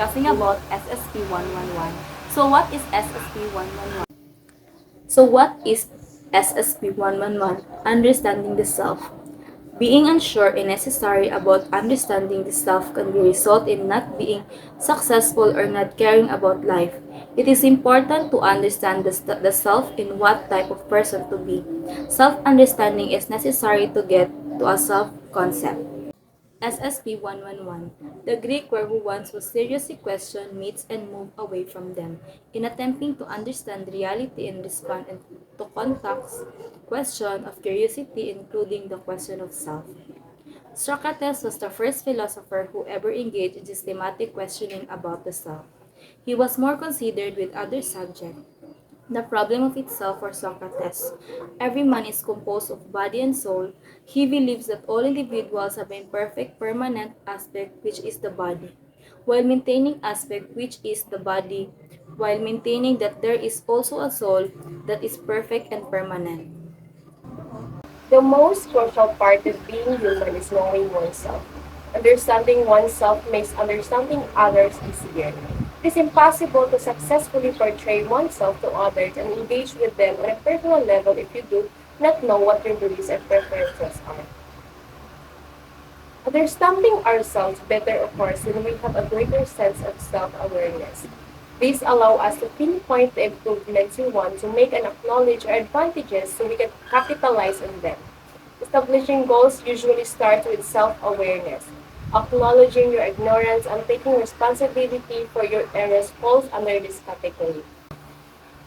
discussing about SSP111. So what is SSP111? So what is SSP111? Understanding the self. Being unsure and necessary about understanding the self can be result in not being successful or not caring about life. It is important to understand the self and what type of person to be. Self-understanding is necessary to get to a self-concept. SSP111, the Greek word who wants to seriously question myths and move away from them, in attempting to understand reality and respond to contacts question of curiosity, including the question of self. Socrates was the first philosopher who ever engaged in systematic questioning about the self. He was more considered with other subjects. The problem of itself for Socrates. Every man is composed of body and soul. He believes that all individuals have an imperfect, permanent aspect, which is the body, while maintaining aspect, which is the body, while maintaining that there is also a soul that is perfect and permanent. The most crucial part of being human is knowing oneself. Understanding oneself makes understanding others easier. It is impossible to successfully portray oneself to others and engage with them on a personal level if you do not know what your beliefs and preferences are. Understanding ourselves better occurs when we have a greater sense of self-awareness. These allow us to pinpoint the improvements we want to make and acknowledge our advantages so we can capitalize on them. Establishing goals usually starts with self-awareness. Acknowledging your ignorance and taking responsibility for your errors falls under this category.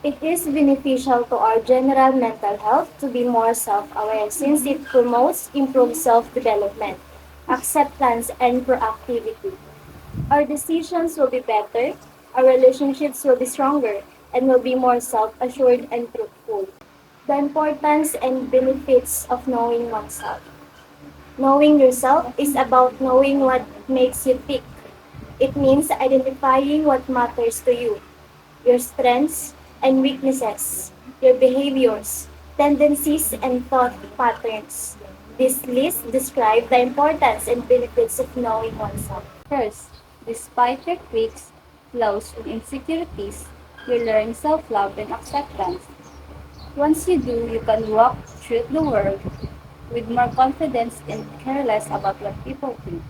It is beneficial to our general mental health to be more self-aware since it promotes improved self-development, acceptance, and proactivity. Our decisions will be better, our relationships will be stronger, and will be more self-assured and truthful. The importance and benefits of knowing oneself. Knowing yourself is about knowing what makes you tick. It means identifying what matters to you, your strengths and weaknesses, your behaviors, tendencies, and thought patterns. This list describes the importance and benefits of knowing oneself. First, despite your quirks, flaws, and insecurities, you learn self-love and acceptance. Once you do, you can walk through the world with more confidence and care less about what people think.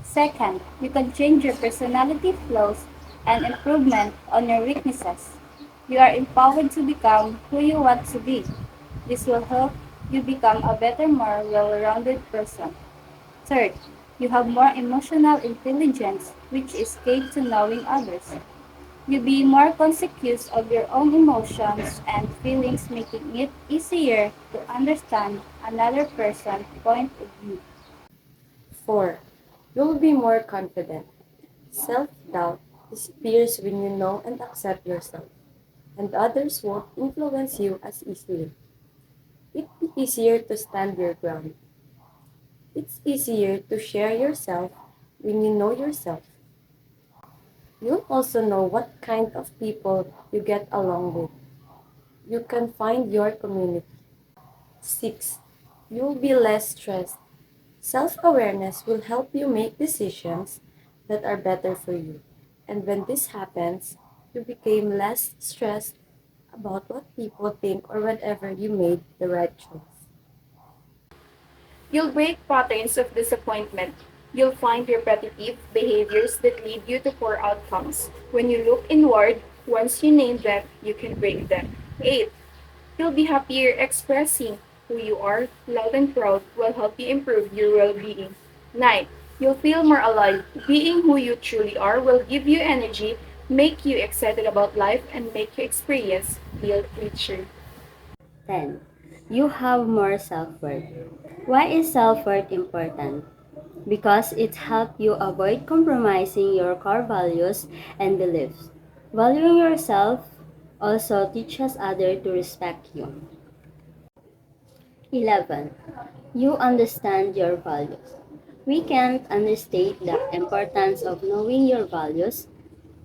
Second, you can change your personality flaws and improvement on your weaknesses. You are empowered to become who you want to be. This will help you become a better, more well-rounded person. Third, you have more emotional intelligence, which is key to knowing others. You be more conscious of your own emotions and feelings, making it easier to understand another person's point of view. 4. You'll be more confident. Self-doubt disappears when you know and accept yourself, and others won't influence you as easily. It'll be easier to stand your ground. It's easier to share yourself when you know yourself. You'll also know what kind of people you get along with. You can find your community. 6. You'll be less stressed. Self-awareness will help you make decisions that are better for you. And when this happens, you became less stressed about what people think or whenever you made the right choice. You'll break patterns of disappointment. You'll find repetitive behaviors that lead you to poor outcomes. When you look inward, once you name them, you can break them. 8. You'll be happier expressing who you are, loud and proud, will help you improve your well-being. 9. You'll feel more alive. Being who you truly are will give you energy, make you excited about life, and make your experience feel richer. 10. You have more self-worth. Why is self-worth important? Because it helps you avoid compromising your core values and beliefs. Valuing yourself also teaches others to respect you. 11. You understand your values. We can't understate the importance of knowing your values.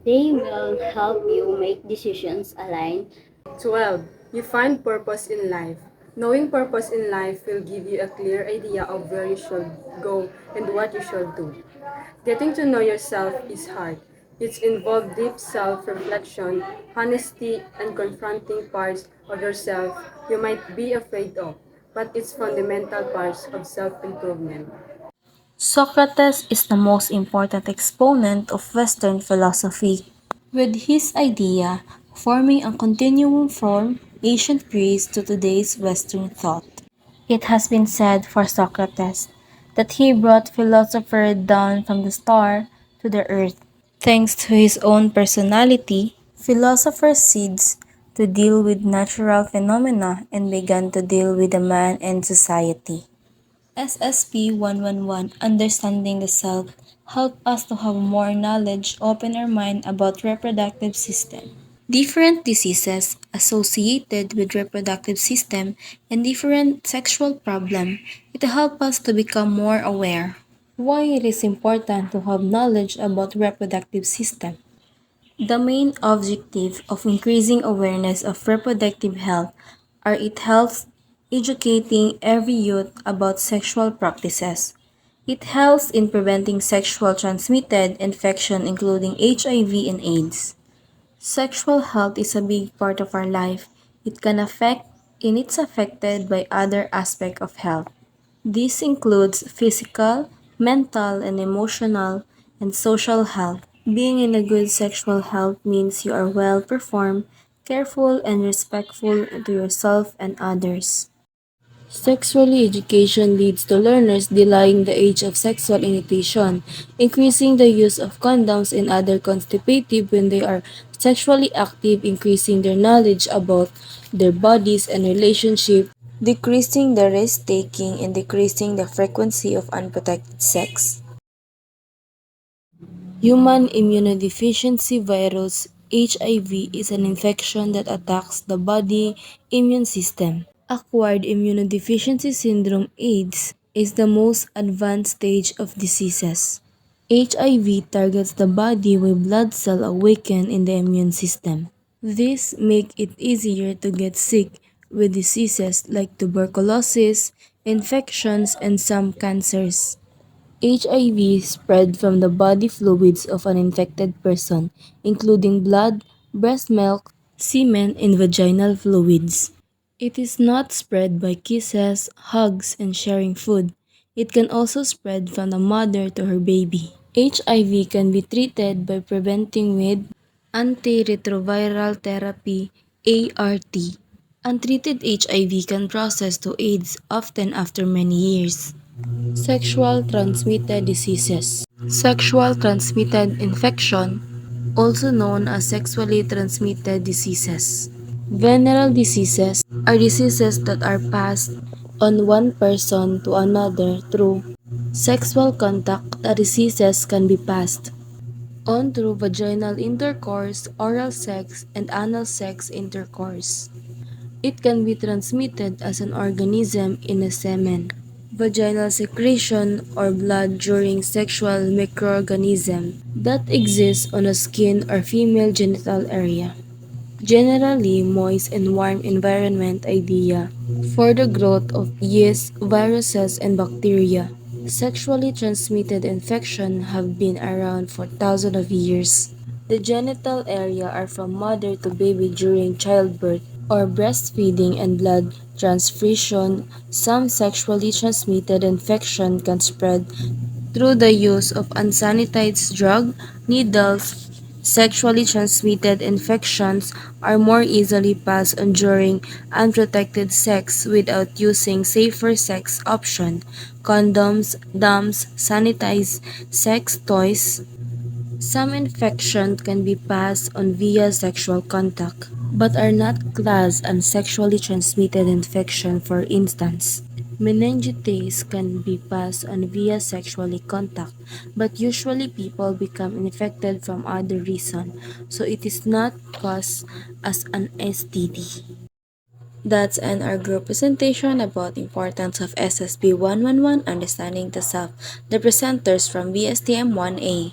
They will help you make decisions aligned. 12. You find purpose in life. Knowing purpose in life will give you a clear idea of where you should go and what you should do. Getting to know yourself is hard. It's involved deep self-reflection, honesty, and confronting parts of yourself you might be afraid of, but it's fundamental parts of self-improvement. Socrates is the most important exponent of Western philosophy, with his idea forming a continuum from ancient Greece to today's Western thought. It has been said for Socrates that he brought philosophy down from the star to the earth. Thanks to his own personality, philosopher ceased to deal with natural phenomena and began to deal with the man and society. SSP-111, Understanding the Self, help us to have more knowledge, open our mind about reproductive system. Different diseases associated with reproductive system and different sexual problem. It helps us to become more aware. Why it is important to have knowledge about reproductive system. The main objective of increasing awareness of reproductive health are it helps educating every youth about sexual practices. It helps in preventing sexual transmitted infection including HIV and AIDS. Sexual health is a big part of our life. It can affect and it's affected by other aspects of health. This includes physical, mental, and emotional and social health. Being in a good sexual health means you are well performed, careful, and respectful to yourself and others. Sexuality education leads to learners delaying the age of sexual initiation, increasing the use of condoms and other contraceptives when they are sexually active, increasing their knowledge about their bodies and relationship, decreasing the risk taking and decreasing the frequency of unprotected sex. Human immunodeficiency virus (HIV) is an infection that attacks the body immune system. Acquired immunodeficiency syndrome (AIDS) is the most advanced stage of diseases. HIV targets the body with blood cell awakened in the immune system. This makes it easier to get sick with diseases like tuberculosis, infections, and some cancers. HIV is spread from the body fluids of an infected person, including blood, breast milk, semen, and vaginal fluids. It is not spread by kisses, hugs, and sharing food. It can also spread from the mother to her baby. HIV can be treated by preventing with antiretroviral therapy (ART). Untreated HIV can process to AIDS often after many years. Sexual transmitted diseases. Sexual transmitted infection, also known as sexually transmitted diseases. Venereal diseases are diseases that are passed on one person to another through sexual contact. The diseases can be passed on through vaginal intercourse, oral sex, and anal sex intercourse. It can be transmitted as an organism in a semen, vaginal secretion, or blood during sexual microorganism that exists on a skin or female genital area. Generally moist and warm environment idea for the growth of yeast, viruses, and bacteria. Sexually transmitted infections have been around for thousands of years. The genital area are from mother to baby during childbirth or breastfeeding and blood transfusion. Some sexually transmitted infection can spread through the use of unsanitized drug, needles. Sexually transmitted infections are more easily passed on during unprotected sex without using safer sex options, condoms, DAMs, sanitized sex toys. Some infections can be passed on via sexual contact, but are not classed as sexually transmitted infection. For instance, meningitis can be passed on via sexually contact, but usually people become infected from other reason, so it is not caused as an STD. That's an our group presentation about importance of SSP 111 understanding the self. The presenters from BSTM 1A.